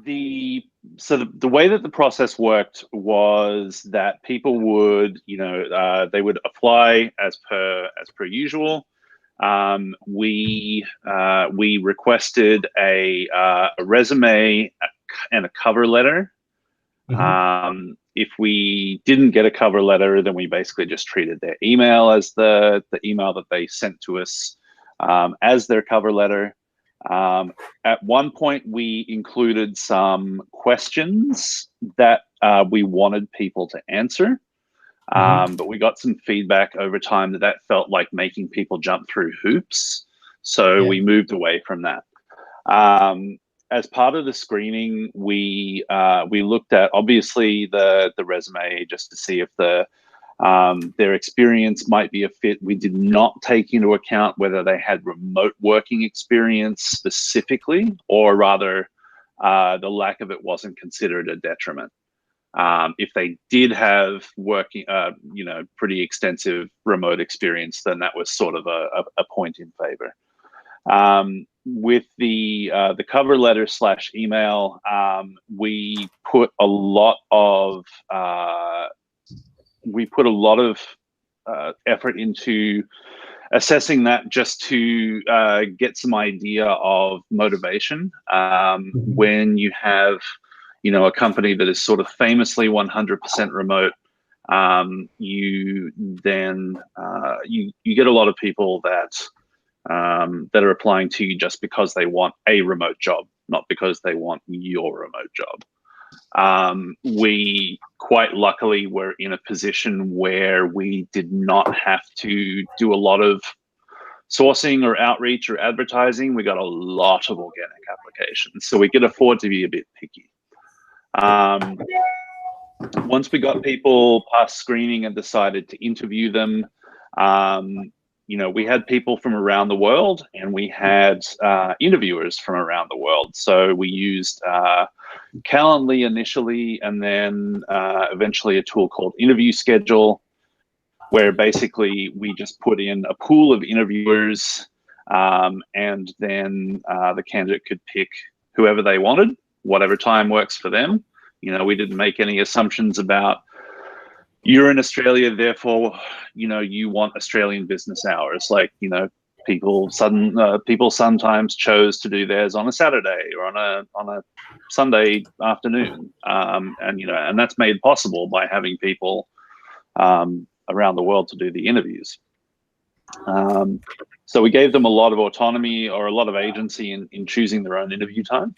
The way that the process worked was that people would, they would apply as per usual. We requested a resume and a cover letter. Mm-hmm. If we didn't get a cover letter, then we basically just treated their email as the email that they sent to us as their cover letter. At one point, we included some questions that we wanted people to answer, but we got some feedback over time that felt like making people jump through hoops. So we moved away from that. As part of the screening, we looked at obviously the resume just to see if their experience might be a fit. We did not take into account whether they had remote working experience specifically, or rather the lack of it wasn't considered a detriment. If they did have working, pretty extensive remote experience, then that was sort of a point in favor. With the cover letter / email, we put a lot of effort into assessing that, just to get some idea of motivation. When you have, a company that is sort of famously 100% remote, you get a lot of people that are applying to you just because they want a remote job, not because they want your remote job. We quite luckily were in a position where we did not have to do a lot of sourcing or outreach or advertising. We got a lot of organic applications, so we could afford to be a bit picky. Once we got people past screening and decided to interview them, we had people from around the world, and we had interviewers from around the world. So we used Calendly initially, and then eventually a tool called Interview Schedule, where basically we just put in a pool of interviewers, and then the candidate could pick whoever they wanted, whatever time works for them. We didn't make any assumptions about, you're in Australia, therefore, you want Australian business hours. Like, people sometimes chose to do theirs on a Saturday or on a Sunday afternoon, and that's made possible by having people around the world to do the interviews. So we gave them a lot of autonomy, or a lot of agency in choosing their own interview time.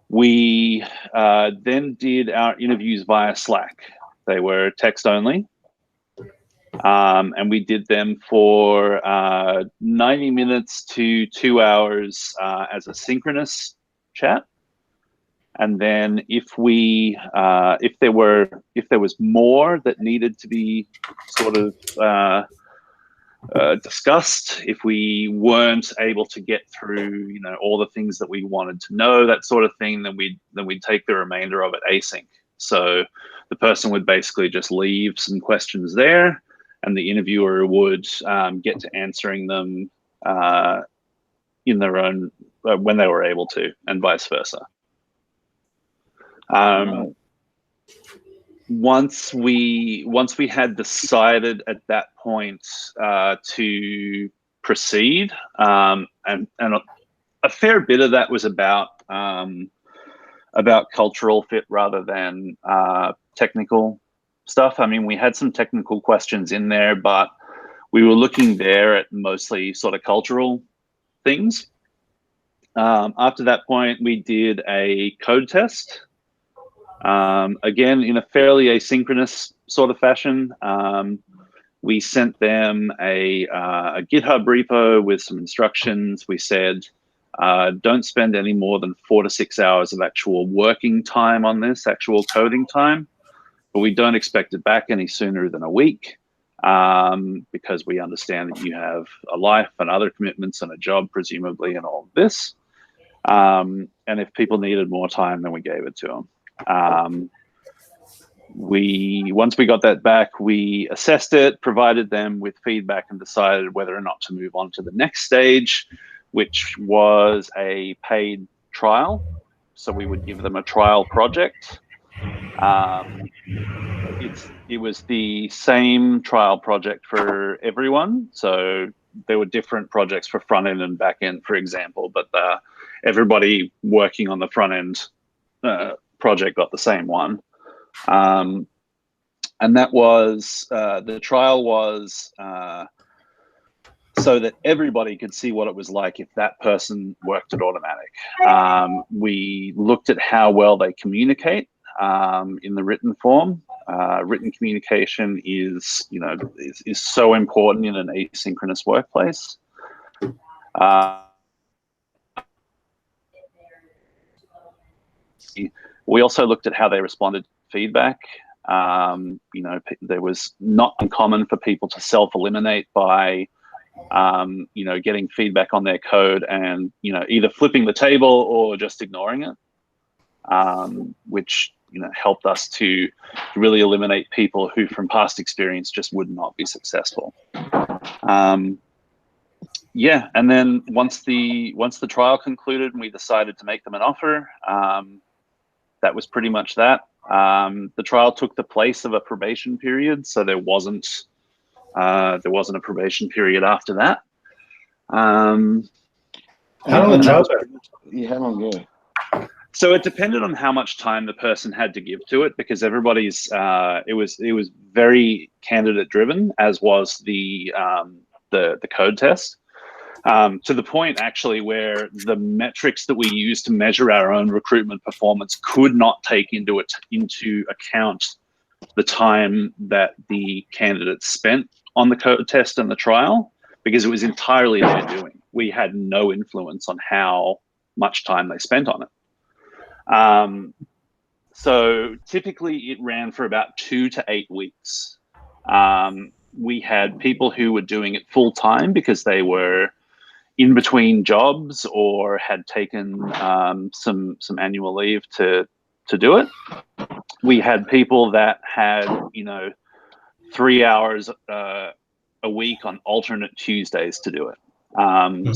We then did our interviews via Slack. They were text only. And we did them for 90 minutes to 2 hours as a synchronous chat. And then if there was more that needed to be sort of discussed, if we weren't able to get through, all the things that we wanted to know, that sort of thing, then we'd take the remainder of it async. So the person would basically just leave some questions there, and the interviewer would get to answering them in their own when they were able to, and vice versa. Once we had decided at that point to proceed, and a fair bit of that was about cultural fit rather than technical stuff. I mean, we had some technical questions in there, but we were looking there at mostly sort of cultural things. After that point, we did a code test. Again, in a fairly asynchronous sort of fashion. We sent them a GitHub repo with some instructions. We said, don't spend any more than 4 to 6 hours of actual working time on this, actual coding time, but we don't expect it back any sooner than a week, because we understand that you have a life and other commitments and a job, presumably, and all of this. And if people needed more time, then we gave it to them. Once we got that back, we assessed it, provided them with feedback, and decided whether or not to move on to the next stage, which was a paid trial. So we would give them a trial project. It was the same trial project for everyone. So there were different projects for front end and back end, for example, but everybody working on the front end project got the same one. And that was, the trial was so that everybody could see what it was like if that person worked at Automattic. We looked at how well they communicate in the written form. Written communication is so important in an asynchronous workplace. We also looked at how they responded to feedback. There was not uncommon for people to self-eliminate by getting feedback on their code and either flipping the table or just ignoring it, which helped us to really eliminate people who from past experience just would not be successful. Yeah, and then once the trial concluded and we decided to make them an offer, that was pretty much that. The trial took the place of a probation period, so there wasn't a probation period after that. How long the trial? Yeah, how long? Yeah. So it depended on how much time the person had to give to it, because everybody's it was very candidate driven, as was the code test. To the point actually where the metrics that we use to measure our own recruitment performance could not take into account the time that the candidates spent on the code test and the trial, because it was entirely their doing. We had no influence on how much time they spent on it. So typically it ran for about 2 to 8 weeks. We had people who were doing it full time because they were in between jobs or had taken some annual leave to do it. We had people that had 3 hours a week on alternate Tuesdays to do it.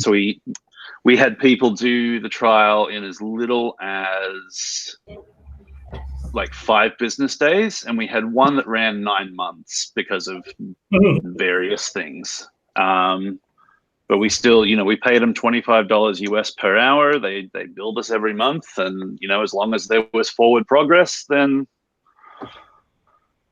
So we had people do the trial in as little as like 5 business days, and we had one that ran 9 months because of various things. But we still, we paid them $25 US per hour. They billed us every month, and as long as there was forward progress, then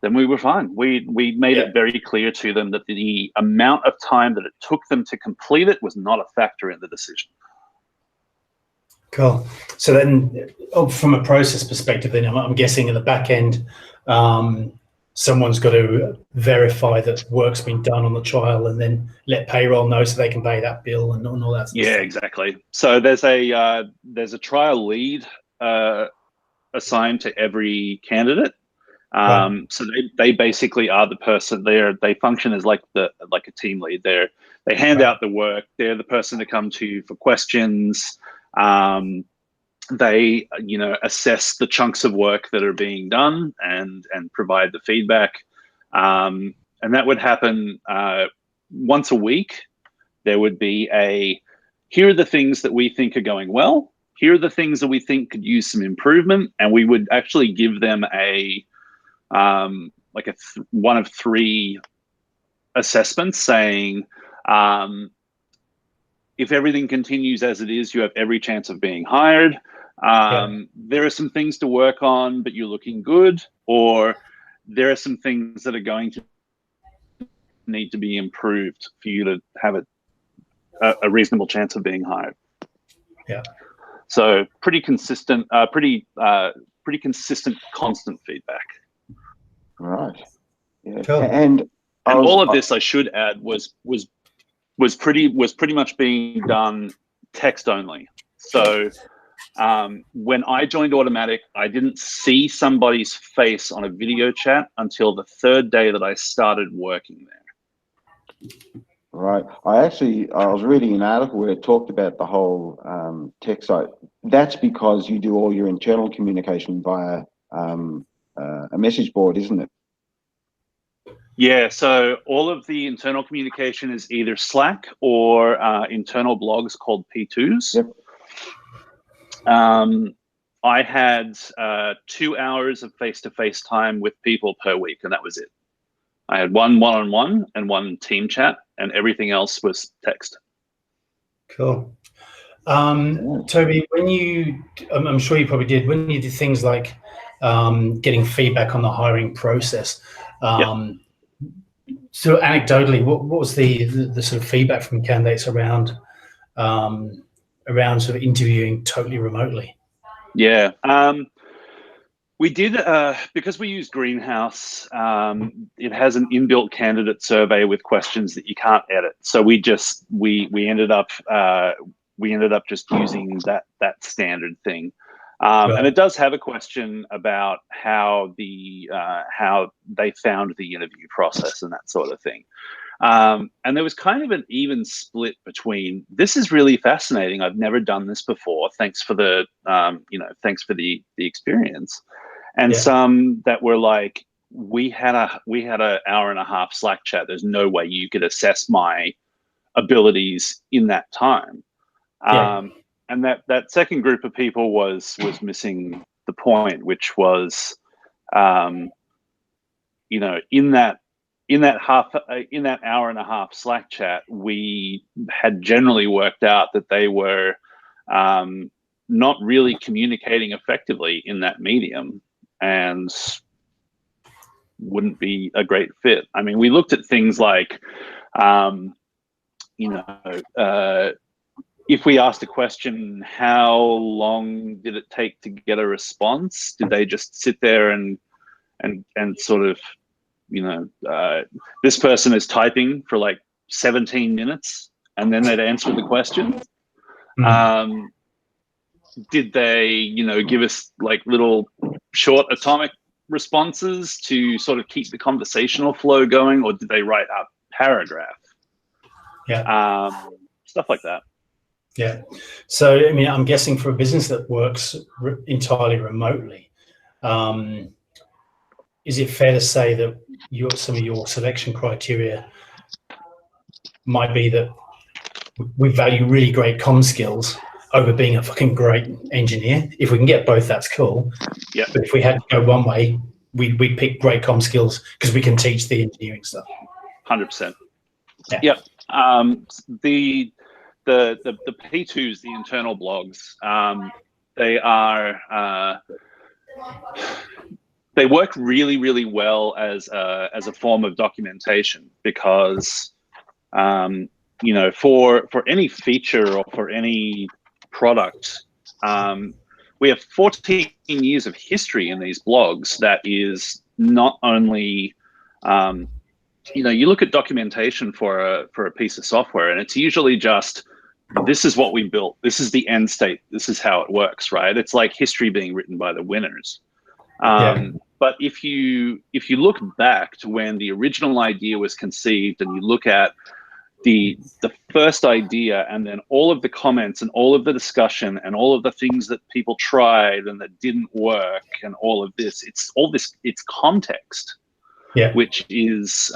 we were fine. We made it very clear to them that the amount of time that it took them to complete it was not a factor in the decision. Cool. So then, from a process perspective, then I'm guessing in the back end, someone's got to verify that work's been done on the trial, and then let payroll know so they can pay that bill and all that stuff. Yeah, exactly. So there's a trial lead assigned to every candidate. Right. So they basically are the person. They function as like a team lead. They hand out the work. They're the person to come to for questions. They assess the chunks of work that are being done and provide the feedback. And that would happen once a week. There would be here are the things that we think are going well. Here are the things that we think could use some improvement, and we would actually give them one of 3 assessments saying, if everything continues as it is, you have every chance of being hired. There are some things to work on, but you're looking good. Or there are some things that are going to need to be improved for you to have a reasonable chance of being hired. Yeah. So pretty consistent, pretty consistent, constant feedback. Right. Yeah. Cool. And all of this, I should add, was pretty much being done text only. So when I joined Automattic, I didn't see somebody's face on a video chat until the 3rd day that I started working there. Right. I was reading an article where it talked about the whole tech site. That's because you do all your internal communication via a message board, isn't it? Yeah, so all of the internal communication is either Slack or internal blogs called P2s. Yep. I had 2 hours of face-to-face time with people per week, and that was it. I had one one-on-one and one team chat, and everything else was text. Cool. Toby, I'm sure you probably did, when you did things like getting feedback on the hiring process, so anecdotally, what was the sort of feedback from candidates around sort of interviewing totally remotely? Yeah, we did, because we use Greenhouse, it has an inbuilt candidate survey with questions that you can't edit. So we ended up just using that standard thing. Right. And it does have a question about how they found the interview process and that sort of thing. And there was kind of an even split between, this is really fascinating, I've never done this before, thanks for the experience, and some that were like, we had a hour and a half Slack chat, there's no way you could assess my abilities in that time. And that second group of people was missing the point, which was, in that hour and a half Slack chat, we had generally worked out that they were not really communicating effectively in that medium and wouldn't be a great fit. I mean, we looked at things like, if we asked a question, how long did it take to get a response? Did they just sit there and sort of, this person is typing for like 17 minutes and then they'd answer the question? Did they, give us like little short atomic responses to sort of keep the conversational flow going, or did they write a paragraph? Stuff like that. Yeah. So, I mean, I'm guessing for a business that works entirely remotely, is it fair to say that some of your selection criteria might be that we value really great comm skills over being a fucking great engineer? If we can get both, that's cool. Yeah. But if we had to go one way, we'd pick great comm skills because we can teach the engineering stuff. 100%. Yeah. Yep. The P2s, the internal blogs, they work really, really well as a form of documentation, because for any feature or for any product, we have 14 years of history in these blogs. That is not only you look at documentation for a piece of software, and it's usually just, this is what we built, this is the end state, this is how it works, right? It's like history being written by the winners. But if you look back to when the original idea was conceived, and you look at the first idea, and then all of the comments and all of the discussion and all of the things that people tried and that didn't work, and all of this, it's context. Yeah. Which is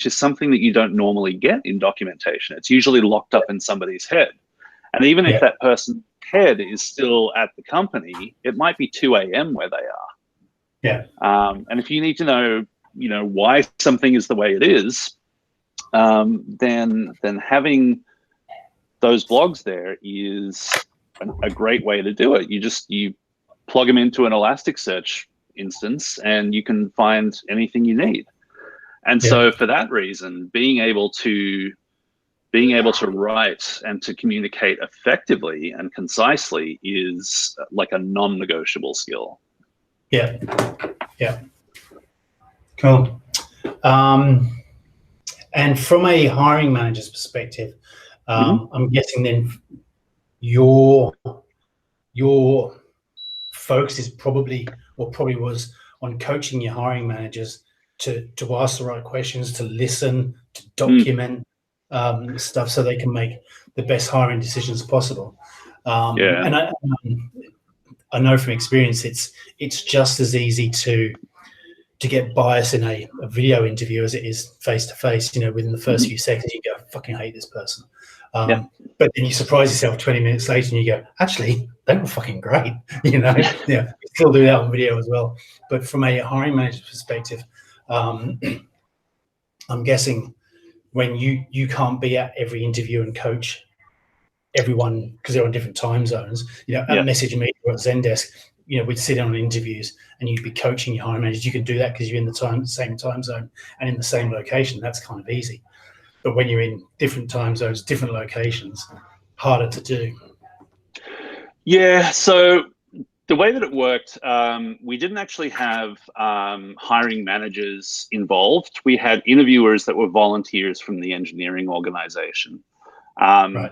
something that you don't normally get in documentation. It's usually locked up in somebody's head. And even if that person's head is still at the company, it might be 2 a.m. where they are. Yeah. And if you need to know, why something is the way it is, then having those blogs there is a great way to do it. You plug them into an Elasticsearch instance and you can find anything you need. And so for that reason, being able to write and to communicate effectively and concisely is like a non-negotiable skill. Yeah. Cool. And from a hiring manager's perspective, I'm guessing then your focus is probably was on coaching your hiring managers to ask the right questions, to listen, to document stuff, so they can make the best hiring decisions possible. And I know from experience, it's just as easy to to get bias in a video interview as it is face to face. You know, within the first few seconds, you go, "I fucking hate this person." But then you surprise yourself 20 minutes later and you go, "Actually, they were fucking great." You know, yeah, you still do that on video as well. But from a hiring manager perspective, I'm guessing when you can't be at every interview and coach everyone because they're on different time zones. You know, at Message Media or at Zendesk, you know, we'd sit on interviews and you'd be coaching your hiring managers. You can do that because you're in the same time zone and in the same location. That's kind of easy. But when you're in different time zones, different locations, harder to do. Yeah, so the way that it worked, we didn't actually have hiring managers involved. We had interviewers that were volunteers from the engineering organization. Right.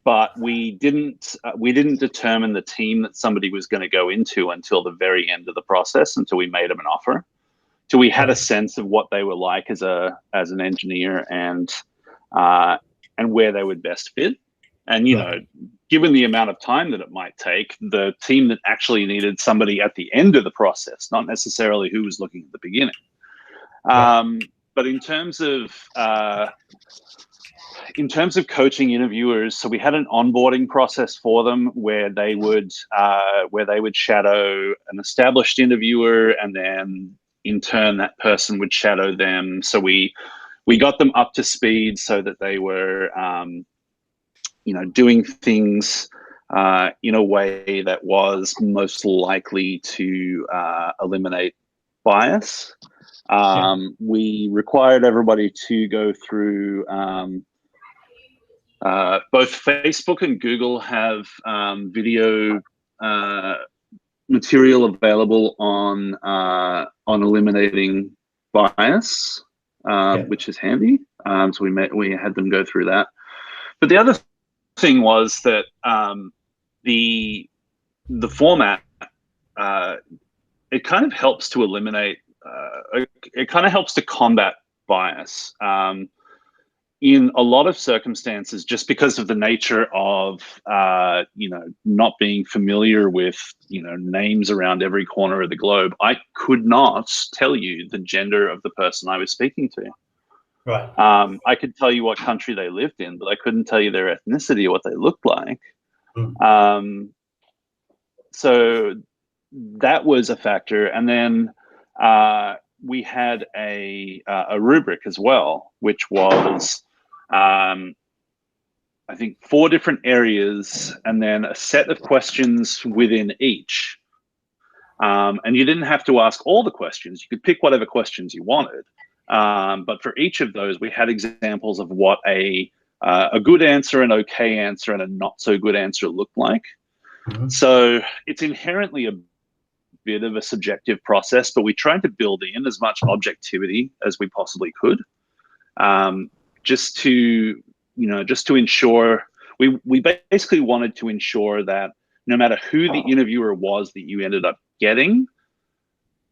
But we didn't determine the team that somebody was going to go into until the very end of the process, until we made them an offer. So we had a sense of what they were like as an engineer and where they would best fit. And, you know, given the amount of time that it might take, the team that actually needed somebody at the end of the process, not necessarily who was looking at the beginning. But in terms of coaching interviewers, so we had an onboarding process for them where they would shadow an established interviewer, and then in turn that person would shadow them. So we got them up to speed so that they were you know, doing things in a way that was most likely to eliminate bias. We required everybody to go through both Facebook and Google have video material available on eliminating bias, which is handy. So we had them go through that. But the other thing was that the format, it kind of helps to eliminate, it kind of helps to combat bias. In a lot of circumstances, just because of the nature of, you know, not being familiar with, you know, names around every corner of the globe, I could not tell you the gender of the person I was speaking to. Right. I could tell you what country they lived in, but I couldn't tell you their ethnicity or what they looked like. So that was a factor. And then we had a rubric as well, which was, I think, 4 different areas and then a set of questions within each. And you didn't have to ask all the questions. You could pick whatever questions you wanted. But for each of those, we had examples of what a good answer, an okay answer, and a not so good answer looked like. So it's inherently a bit of a subjective process, but we tried to build in as much objectivity as we possibly could, just to ensure we basically wanted to ensure that no matter who the interviewer was that you ended up getting,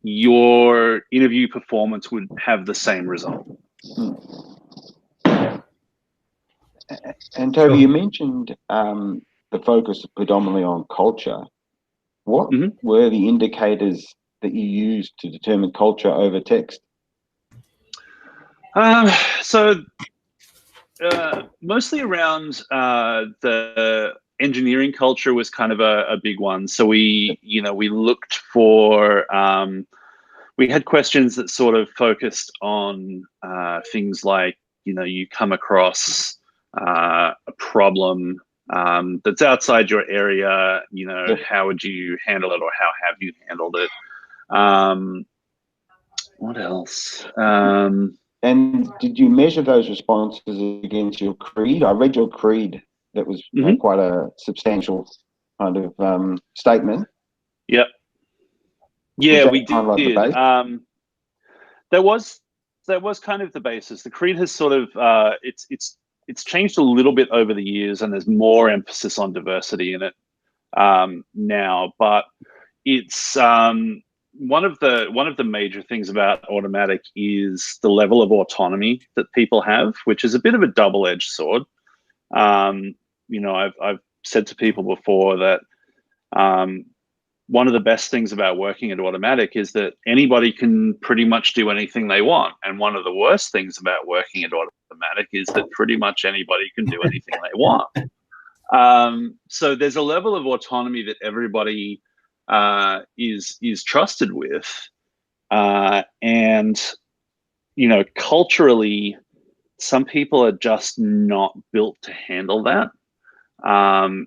your interview performance would have the same result. And Toby, you mentioned the focus predominantly on culture. What were the indicators that you used to determine culture over text? So mostly around the engineering culture was kind of a big one. So we looked for, we had questions that sort of focused on things like, you know, you come across a problem that's outside your area, you know, how would you handle it, or how have you handled it? What else? And did you measure those responses against your creed? I read your creed. That was quite a substantial kind of statement. Yep. Yeah, we did. That was kind of the basis. The creed has sort of it's changed a little bit over the years, and there's more emphasis on diversity in it now. But it's one of the major things about Automattic is the level of autonomy that people have, which is a bit of a double-edged sword. You know, I've said to people before that one of the best things about working at Automattic is that anybody can pretty much do anything they want. And one of the worst things about working at Automattic is that pretty much anybody can do anything they want. So there's a level of autonomy that everybody is trusted with. And, you know, culturally, some people are just not built to handle that.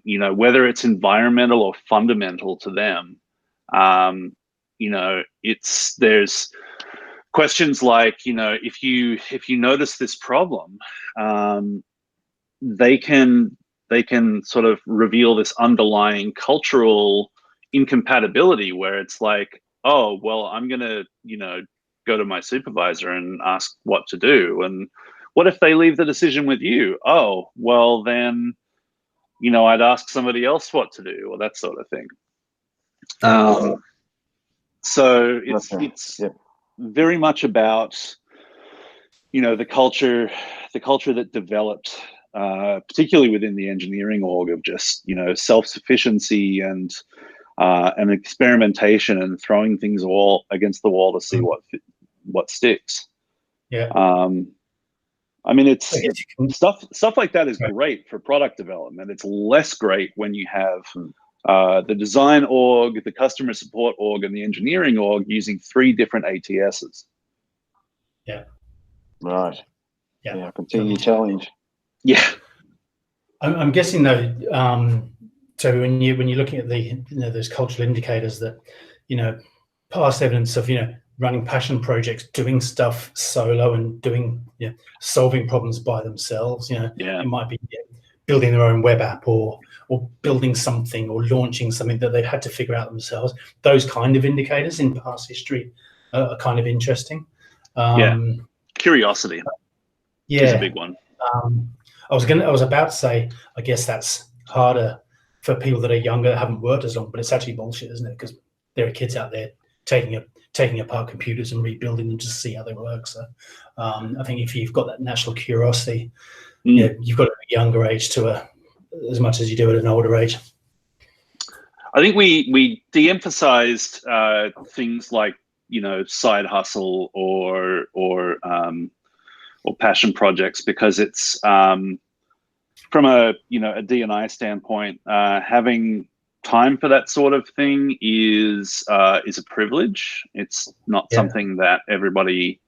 You know, whether it's environmental or fundamental to them, you know, there's questions like, you know, if you notice this problem, they can sort of reveal this underlying cultural incompatibility where it's like, oh, well, I'm gonna, you know, go to my supervisor and ask what to do, and what if they leave the decision with you? Oh, well then, you know, I'd ask somebody else what to do, or that sort of thing. So it's very much about, you know, the culture that developed, particularly within the engineering org, of just, you know, self-sufficiency and experimentation and throwing things all against the wall to see what sticks. Yeah. I mean, it's stuff like that is great for product development. It's less great when you have the design org, the customer support org, and the engineering org using 3 different ATSs. Yeah. Right. Yeah. Continue challenge. Yeah. I'm guessing though. So when you're looking at the, you know, those cultural indicators that, you know, past evidence of, you know, running passion projects, doing stuff solo and doing, you know, solving problems by themselves. You know, it might be building their own web app or building something or launching something that they've had to figure out themselves. Those kind of indicators in past history are kind of interesting. Curiosity. Is a big one. I was about to say, I guess that's harder for people that are younger that haven't worked as long, but it's actually bullshit, isn't it? Because there are kids out there taking apart computers and rebuilding them to see how they work. So I think if you've got that natural curiosity, you've got it at a younger age to as much as you do at an older age. I think we de-emphasized things like, you know, side hustle or passion projects, because it's from a, you know, a D&I standpoint, having time for that sort of thing is a privilege. It's not something that everybody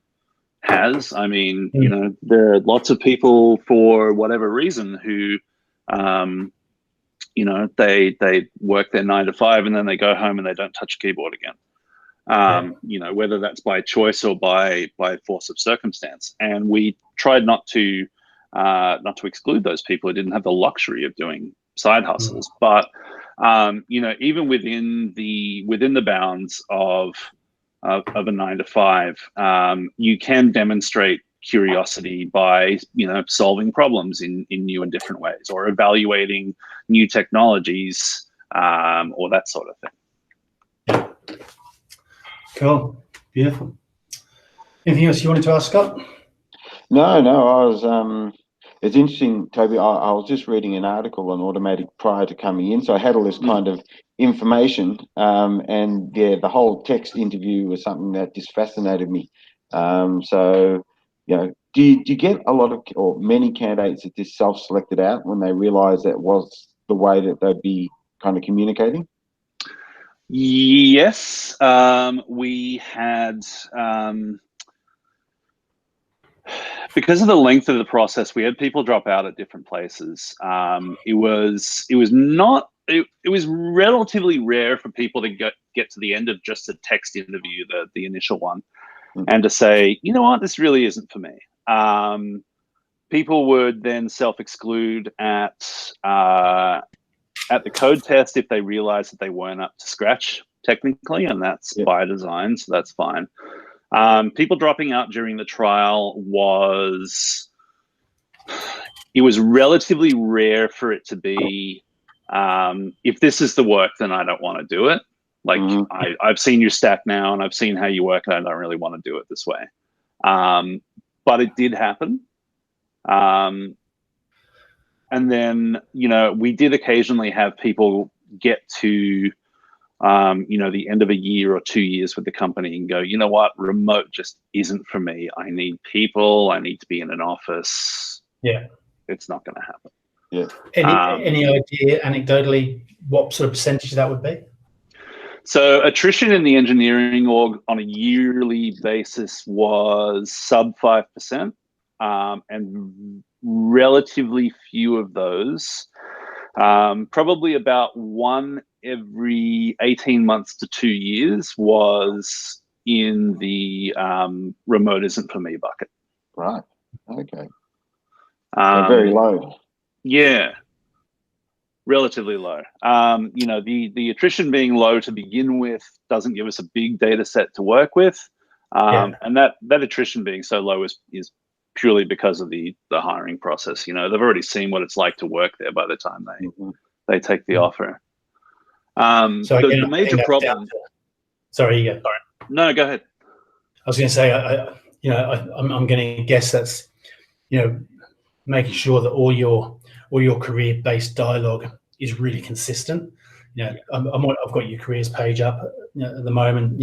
has. I mean, you know, there are lots of people, for whatever reason, who you know, they work their 9 to 5 and then they go home and they don't touch a keyboard again. You know, whether that's by choice or by force of circumstance. And we tried not to exclude those people who didn't have the luxury of doing side hustles. But you know, even within the bounds of a 9 to 5, you can demonstrate curiosity by, you know, solving problems in new and different ways, or evaluating new technologies, or that sort of thing. Cool. Beautiful. Anything else you wanted to ask, Scott? No, I was it's interesting, Toby. I was just reading an article on Automattic prior to coming in, so I had all this kind of information, and the whole text interview was something that just fascinated me. So, you know, do you get a lot of, or many candidates that just self-selected out when they realise that was the way that they'd be kind of communicating? Yes, we had, because of the length of the process, we had people drop out at different places. It was relatively rare for people to get to the end of just a text interview, the initial one, and to say, you know what, this really isn't for me. People would then self-exclude at the code test if they realized that they weren't up to scratch technically, and that's by design, so that's fine. People dropping out during the trial was relatively rare for it to be, if this is the work, then I don't want to do it. Like, I've seen your stack now and I've seen how you work and I don't really want to do it this way. But it did happen. And then, you know, we did occasionally have people get to the end of a year or 2 years with the company and go, you know what, remote just isn't for me. I need people. I need to be in an office. Yeah. It's not going to happen. Yeah. Any idea, anecdotally, what sort of percentage that would be? So attrition in the engineering org on a yearly basis was sub 5%, and relatively few of those, probably about one every 18 months to 2 years, was in the remote isn't for me bucket. Right. Okay. So very low. Yeah. Relatively low. The attrition being low to begin with doesn't give us a big data set to work with. And that attrition being so low is purely because of the hiring process. They've already seen what it's like to work there by the time they take the offer. So again, the major problem. Sorry, you go. No, go ahead. I was going to say, I'm going to guess that's, making sure that all your career-based dialogue is really consistent. I've got your careers page up at the moment.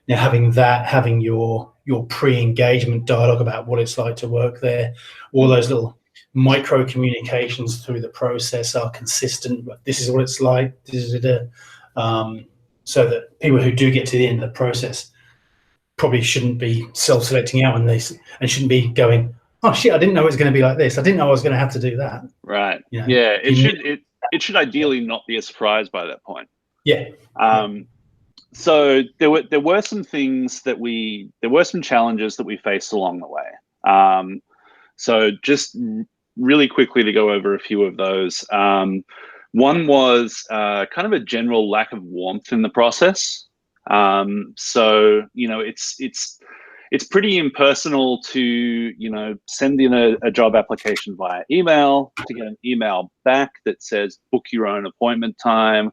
Having your pre-engagement dialogue about what it's like to work there, all those little micro communications through the process are consistent. This is what it's like. So that people who do get to the end of the process probably shouldn't be self-selecting out and shouldn't be going, oh shit, I didn't know it was going to be like this. I didn't know I was going to have to do that. Right. Yeah. It should ideally not be a surprise by that point. Yeah. So there were some things there were some challenges that we faced along the way. So just really quickly to go over a few of those. One was kind of a general lack of warmth in the process. So it's pretty impersonal to send in a job application via email, to get an email back that says book your own appointment time,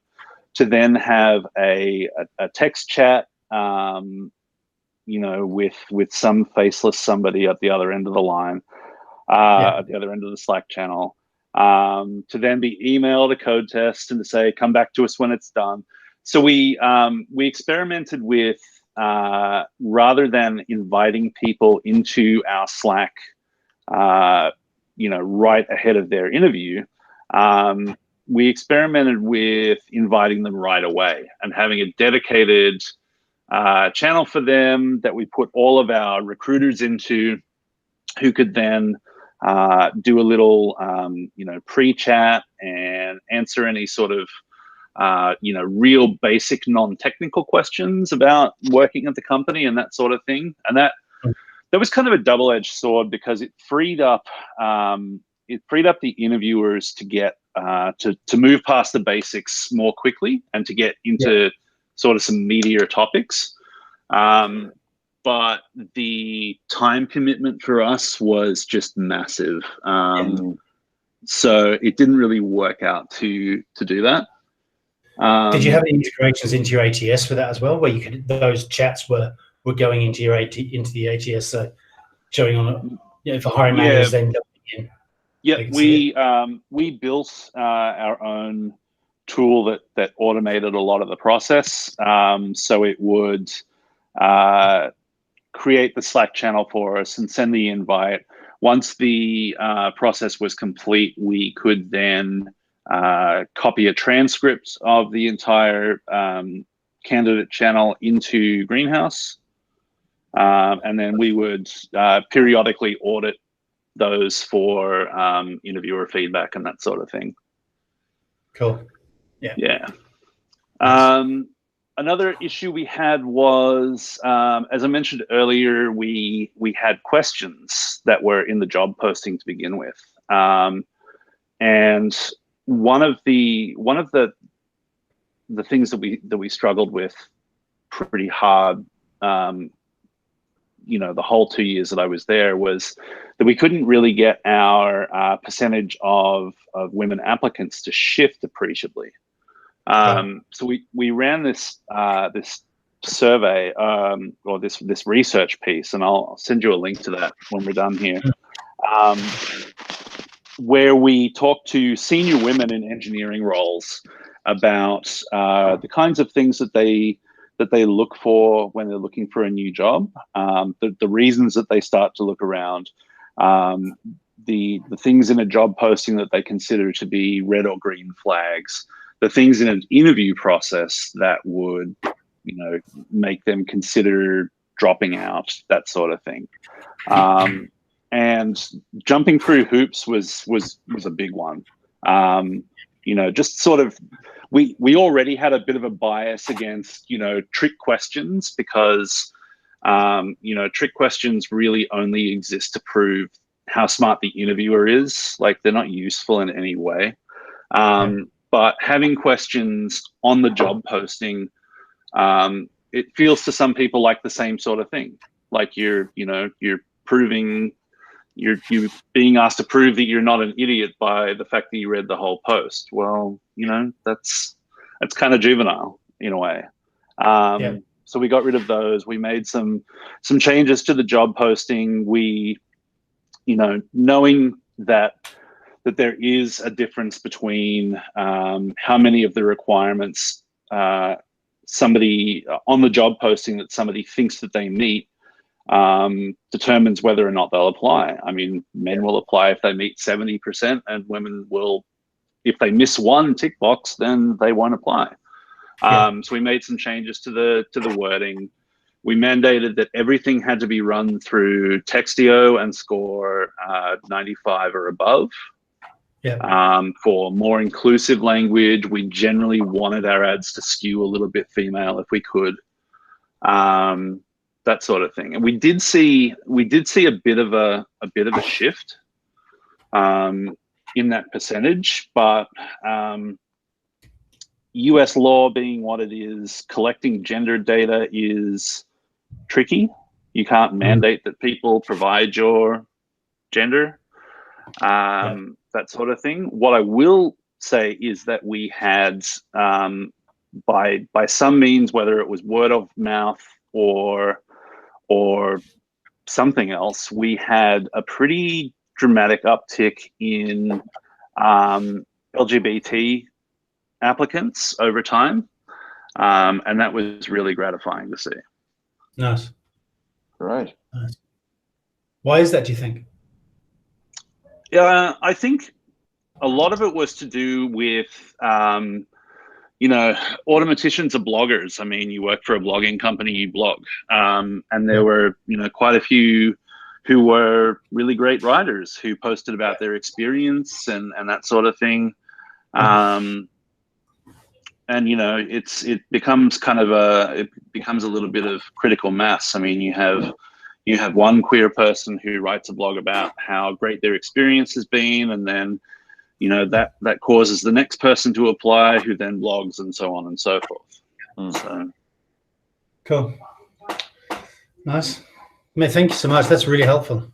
to then have a text chat with some faceless somebody at the other end of the line, at the other end of the Slack channel, to then be emailed a code test and to say come back to us when it's done. So we experimented with, rather than inviting people into our Slack, right ahead of their interview, we experimented with inviting them right away and having a dedicated channel for them that we put all of our recruiters into, who could then do a little, pre-chat and answer any sort of real basic non-technical questions about working at the company and that sort of thing. And that was kind of a double-edged sword, because it freed up the interviewers to get to move past the basics more quickly and to get into sort of some meatier topics. But the time commitment for us was just massive. So it didn't really work out to do that. Did you have any integrations into your ATS for that as well, where those chats were going into the ATS, so showing on for hiring managers then jumping in? Yeah, we built our own tool that automated a lot of the process. So it would create the Slack channel for us and send the invite. Once the process was complete, we could then copy a transcript of the entire candidate channel into Greenhouse. And then we would periodically audit those for interviewer feedback and that sort of thing. Cool. Yeah. Nice. Another issue we had was, as I mentioned earlier, we had questions that were in the job posting to begin with, and one of the things that we struggled with pretty hard, the whole 2 years that I was there, was that we couldn't really get our percentage of women applicants to shift appreciably. So we ran this survey, or this research piece, and I'll send you a link to that when we're done here, where we talked to senior women in engineering roles about the kinds of things that they look for when they're looking for a new job, the reasons that they start to look around, the things in a job posting that they consider to be red or green flags, the things in an interview process that would, you know, make them consider dropping out, that sort of thing. And jumping through hoops was a big one. You know, just sort of, we already had a bit of a bias against, you know, trick questions because, you know, trick questions really only exist to prove how smart the interviewer is. Like, they're not useful in any way. But having questions on the job posting, it feels to some people like the same sort of thing. Like you're proving, you're being asked to prove that you're not an idiot by the fact that you read the whole post. Well, you know, that's kind of juvenile in a way. So we got rid of those. We made some changes to the job posting. We, you know, knowing that there is a difference between how many of the requirements somebody on the job posting that somebody thinks that they meet determines whether or not they'll apply. I mean, men will apply if they meet 70%, and women will, if they miss one tick box, then they won't apply. So we made some changes to the wording. We mandated that everything had to be run through Textio and score 95 or above. For more inclusive language, we generally wanted our ads to skew a little bit female if we could. That sort of thing. And we did see a bit of a shift in that percentage, but US law being what it is, collecting gender data is tricky. You can't mandate that people provide your gender, that sort of thing. What I will say is that we had, by some means, whether it was word of mouth or something else, we had a pretty dramatic uptick in Lgbt applicants over time, and that was really gratifying to see. Nice. Right. Nice. Why is that, do you think? Yeah, I think a lot of it was to do with, you know, automaticians are bloggers. I mean, you work for a blogging company, you blog. And there were, you know, quite a few who were really great writers who posted about their experience and that sort of thing. And, you know, it becomes kind of a little bit of critical mass. I mean, you have one queer person who writes a blog about how great their experience has been, and then, you know, that causes the next person to apply, who then blogs, and so on and so forth. So cool. Nice. Mate, thank you so much. That's really helpful.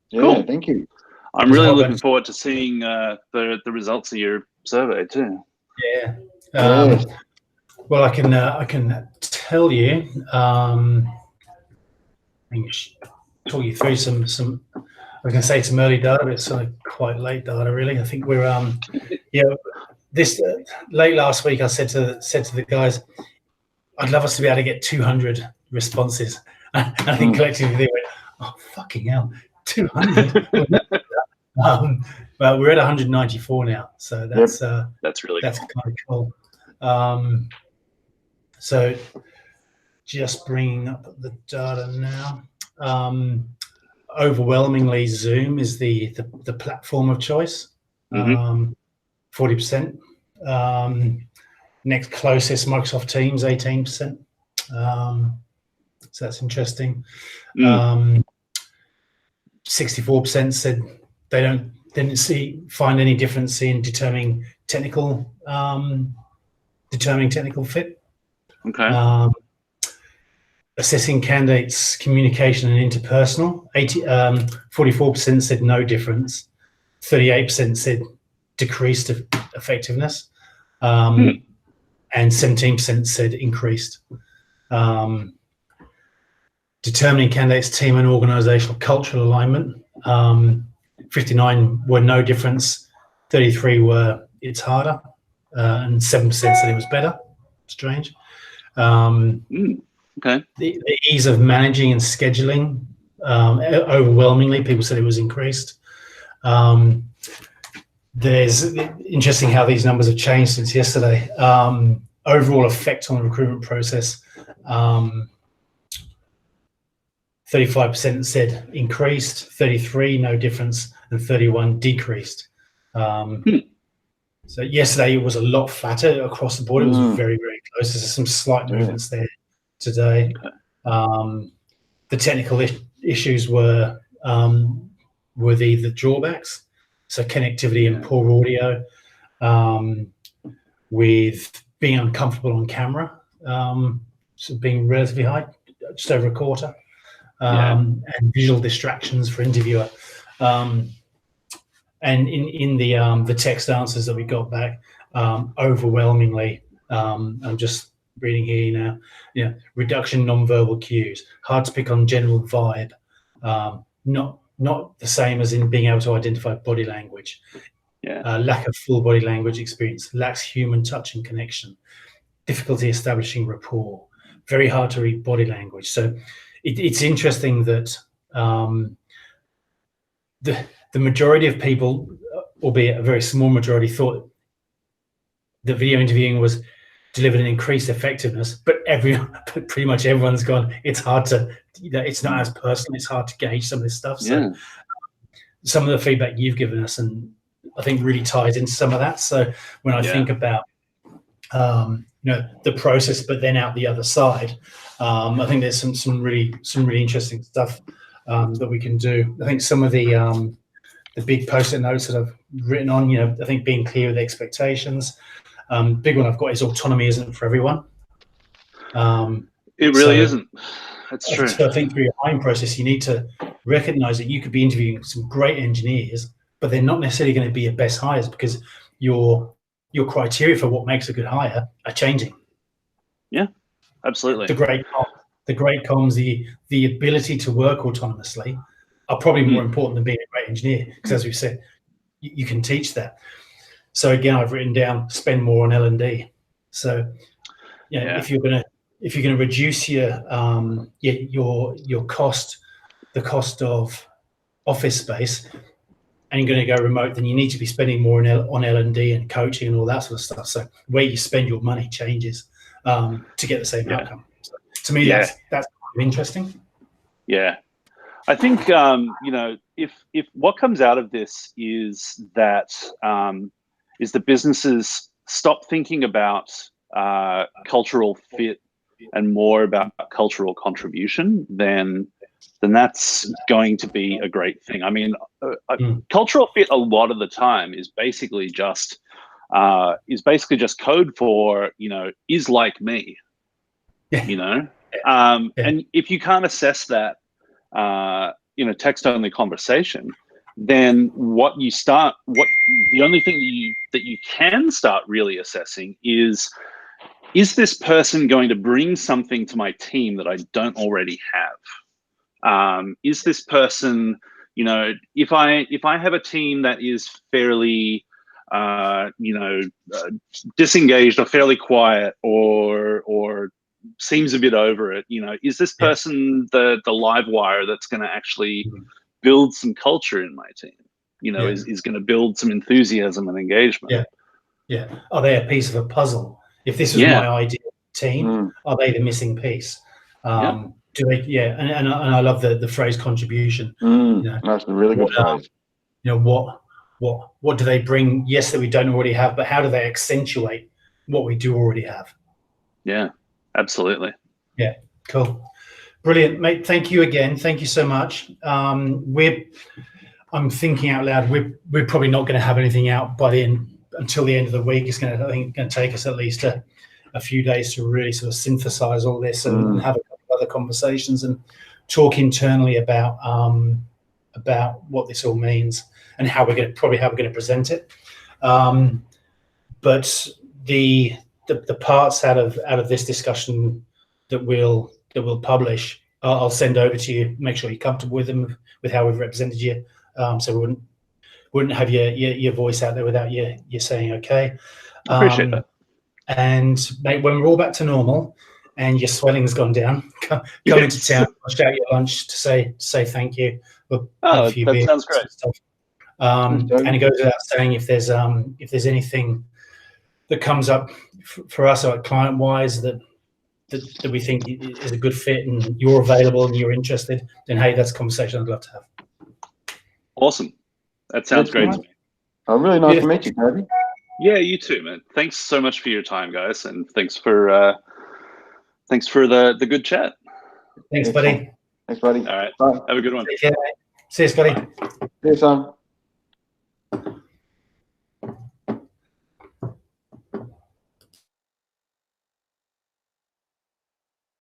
Yeah, cool. Thank you. I'm really looking forward to seeing the results of your survey too. Yeah. Well, I can tell you. I can talk you through some. I was going to say some early data, but it's quite late data, really. I think we're this late last week. I said to the guys, I'd love us to be able to get 200 responses. I think collectively they went, oh fucking hell, 200. But we're at 194 now, so that's really that's cool. kind of cool. So just bringing up the data now. Overwhelmingly, Zoom is the platform of choice. 40%. Next closest, Microsoft Teams, 18%. So that's interesting. 64% said they didn't find any difference in determining technical fit. Okay. Assessing candidates' communication and interpersonal, 44% said no difference, 38% said decreased effectiveness, and 17% said increased. Determining candidates' team and organizational cultural alignment, 59 were no difference, 33 were it's harder, and 7% said it was better. Strange. Okay. The ease of managing and scheduling, overwhelmingly, people said it was increased. There's interesting how these numbers have changed since yesterday. Overall effect on the recruitment process, 35% said increased, 33 no difference, and 31 decreased. So yesterday it was a lot flatter across the board. It was very, very close. There's some slight movements there today. The technical issues were the drawbacks, so connectivity and poor audio, with being uncomfortable on camera, so being relatively high, just over a quarter, and visual distractions for interviewer. And in the text answers that we got back, overwhelmingly, I'm just reading here now, reduction non-verbal cues, hard to pick on general vibe, not the same as in being able to identify body language, lack of full body language experience, lacks human touch and connection, difficulty establishing rapport, very hard to read body language. So it's interesting that the majority of people, albeit a very small majority, thought that video interviewing was delivered an increased effectiveness, but pretty much everyone's gone, it's hard to, it's not as personal, it's hard to gauge some of this stuff. So some of the feedback you've given us, and I think really ties into some of that. So when I think about the process, but then out the other side, I think there's some really interesting stuff that we can do. I think some of the big post-it notes that I've written on, I think being clear with expectations. Big one I've got is autonomy isn't for everyone. It really isn't. That's true. So I think through your hiring process, you need to recognize that you could be interviewing some great engineers, but they're not necessarily going to be your best hires because your criteria for what makes a good hire are changing. Yeah, absolutely. The great comms, the ability to work autonomously are probably more important than being a great engineer, because as we've said, you can teach that. So again, I've written down spend more on L&D. So if you're going to reduce your cost, the cost of office space, and you're going to go remote, then you need to be spending more on L&D and coaching and all that sort of stuff. So where you spend your money changes to get the same outcome. So to me, that's kind of interesting. Yeah, I think if what comes out of this is that the businesses stop thinking about cultural fit and more about cultural contribution, then that's going to be a great thing. I mean, cultural fit a lot of the time is basically just code for is like me, and if you can't assess that text only conversation, then the only thing that you can start really assessing is this person going to bring something to my team that I don't already have? Is this person, if I have a team that is fairly, disengaged or fairly quiet or seems a bit over it, is this person the live wire that's going to actually build some culture in my team? Is going to build some enthusiasm and engagement. Are they a piece of a puzzle? If this was my ideal team, are they the missing piece? Do they? And I love the phrase contribution. That's a really good phrase. What do they bring? Yes, that we don't already have, but how do they accentuate what we do already have? Yeah, absolutely. Yeah, cool, brilliant, mate. Thank you again. Thank you so much. I'm thinking out loud. We're probably not going to have anything out until the end of the week. It's going to take us at least a few days to really sort of synthesize all this and have a couple of other conversations and talk internally about what this all means and how we're going to present it. But the parts out of this discussion that we'll publish, I'll send over to you. Make sure you're comfortable with them, with how we've represented you. So we wouldn't have your voice out there without you saying okay. Appreciate that. And mate, when we're all back to normal and your swelling's gone down, come into town, I'll shout you at lunch to say thank you. We'll have a few that beers sounds great. and stuff. And it goes without saying, if there's anything that comes up for us, like client-wise, that we think is a good fit, and you're available and you're interested, then hey, that's a conversation I'd love to have. Awesome. That sounds great to me. Oh, really nice to meet you, Toby. Yeah, you too, man. Thanks so much for your time, guys, and thanks for the good chat. Thanks, buddy. Thanks, buddy. All right. Bye. Have a good one. Take care, mate. See you, Scotty. See you, son.